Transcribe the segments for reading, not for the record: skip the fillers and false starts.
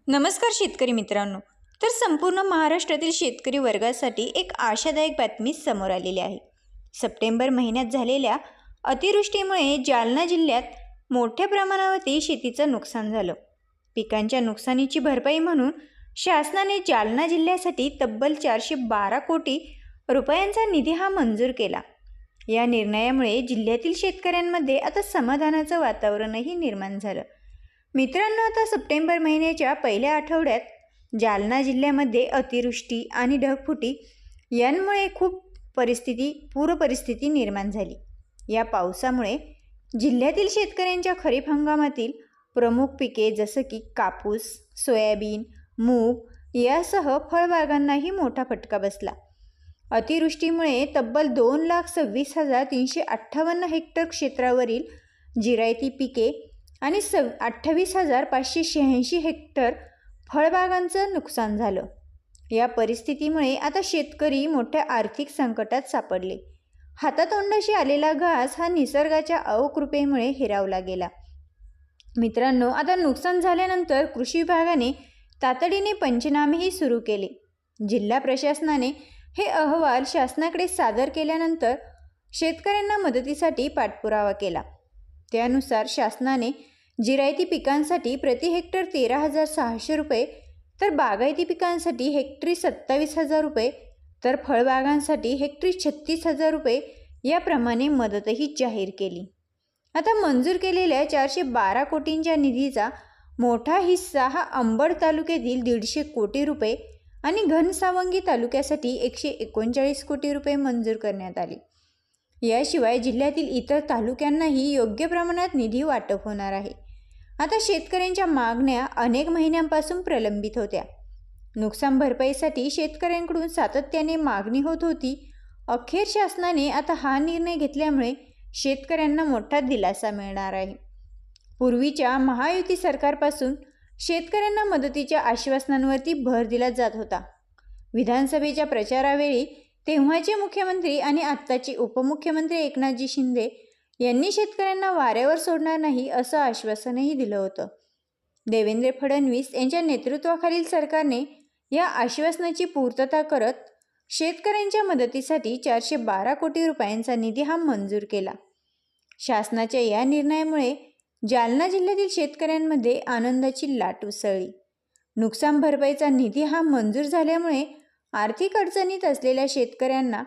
नमस्कार शेतकरी मित्रांनो। तर संपूर्ण महाराष्ट्रातील शेतकरी वर्गासाठी एक आशादायक बातमी समोर आलेली आहे। सप्टेंबर महिन्यात झालेल्या अतिवृष्टीमुळे जालना जिल्ह्यात मोठ्या प्रमाणावरती शेतीचं नुकसान झालं। पिकांच्या नुकसानीची भरपाई म्हणून शासनाने जालना जिल्ह्यासाठी तब्बल 412 कोटी रुपयांचा निधी हा मंजूर केला। या निर्णयामुळे जिल्ह्यातील शेतकऱ्यांमध्ये आता समाधानाचं वातावरणही निर्माण झालं। मित्रांनो, आता सप्टेंबर महिन्याच्या पहिल्या आठवड्यात जालना जिल्ह्यामध्ये अतिवृष्टी आणि ढगफुटी यांमुळे खूप पूर परिस्थिती निर्माण झाली। या पावसामुळे जिल्ह्यातील शेतकऱ्यांच्या खरीप हंगामातील प्रमुख पिके जसं की कापूस, सोयाबीन, मूग यासह फळबागांनाही मोठा फटका बसला। अतिवृष्टीमुळे तब्बल 2,26,358 हेक्टर क्षेत्रावरील जिरायती पिके आणि 28,586 हेक्टर फळबागांचं नुकसान झालं। या परिस्थितीमुळे आता शेतकरी मोठ्या आर्थिक संकटात सापडले। हातातोंडाशी आलेला घास हा निसर्गाच्या अवकृपेमुळे हिरावला गेला। मित्रांनो, आता नुकसान झाल्यानंतर कृषी विभागाने तातडीने पंचनामेही सुरू केले। जिल्हा प्रशासनाने हे अहवाल शासनाकडे सादर केल्यानंतर शेतकऱ्यांना मदतीसाठी पाठपुरावा केला। त्यानुसार शासनाने जिरायती पिकांसाठी प्रति हेक्टर 13,600 रुपये, तर बागायती पिकांसाठी हेक्टरी 27,000 रुपये, तर फळबागांसाठी हेक्टरी 36,000 रुपये याप्रमाणे मदतही जाहीर केली। आता मंजूर केलेल्या 412 कोटींच्या निधीचा मोठा हिस्सा हा अंबड तालुक्यातील 150 कोटी रुपये आणि घनसावंगी तालुक्यासाठी 139 कोटी रुपये मंजूर करण्यात आले। याशिवाय जिल्ह्यातील इतर तालुक्यांनाही योग्य प्रमाणात निधी वाटप होणार आहे। आता शेतकऱ्यांच्या मागण्या अनेक महिन्यांपासून प्रलंबित होत्या। नुकसान भरपाईसाठी शेतकऱ्यांकडून सातत्याने मागणी होत होती। अखेर शासनाने आता हा निर्णय घेतल्यामुळे शेतकऱ्यांना मोठा दिलासा मिळणार आहे। पूर्वीच्या महायुती सरकारपासून शेतकऱ्यांना मदतीच्या आश्वासनांवरती भर दिला जात होता। विधानसभेच्या प्रचारावेळी तेव्हाचे मुख्यमंत्री आणि आत्ताचे उपमुख्यमंत्री एकनाथजी शिंदे यांनी शेतकऱ्यांना वाऱ्यावर सोडणार नाही असं आश्वासनही दिलं होतं। देवेंद्र फडणवीस यांच्या नेतृत्वाखालील सरकारने या आश्वासनाची पूर्तता करत शेतकऱ्यांच्या मदतीसाठी 412 कोटी रुपयांचा निधी हा मंजूर केला। शासनाच्या या निर्णयामुळे जालना जिल्ह्यातील शेतकऱ्यांमध्ये आनंदाची लाट उसळली। नुकसान भरपाईचा निधी हा मंजूर झाल्यामुळे आर्थिक अडचणीत असलेल्या शेतकऱ्यांना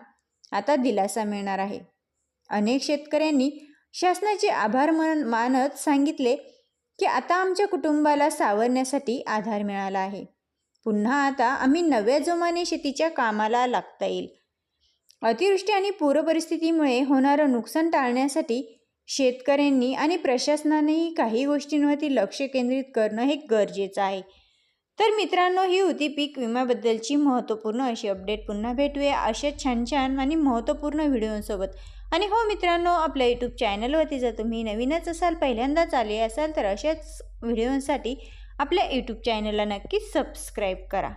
आता दिलासा मिळणार आहे। अनेक शेतकऱ्यांनी शासनाचे आभार मानत सांगितले की आता आमच्या कुटुंबाला सावरण्यासाठी आधार मिळाला आहे। पुन्हा आता आम्ही नव्या जोमाने शेतीच्या कामाला लागता येईल। अतिवृष्टी आणि पूर परिस्थितीमुळे होणारं नुकसान टाळण्यासाठी शेतकऱ्यांनी आणि प्रशासनानेही काही गोष्टींवरती लक्ष केंद्रित करणं हे गरजेचं आहे। तर मित्रांनो, ही होती पीक विम्याबद्दलची महत्त्वपूर्ण अशी अपडेट। पुन्हा भेटूया अशा छान छान आणि महत्त्वपूर्ण व्हिडिओसोबत। आणि हो मित्रांनो, आपल्या यूट्यूब चॅनलवरती जर तुम्ही नवीनच असाल, पहिल्यांदाच आले असाल, तर अशाच व्हिडिओसाठी आपल्या यूट्यूब चॅनलला नक्कीच सबस्क्राईब करा।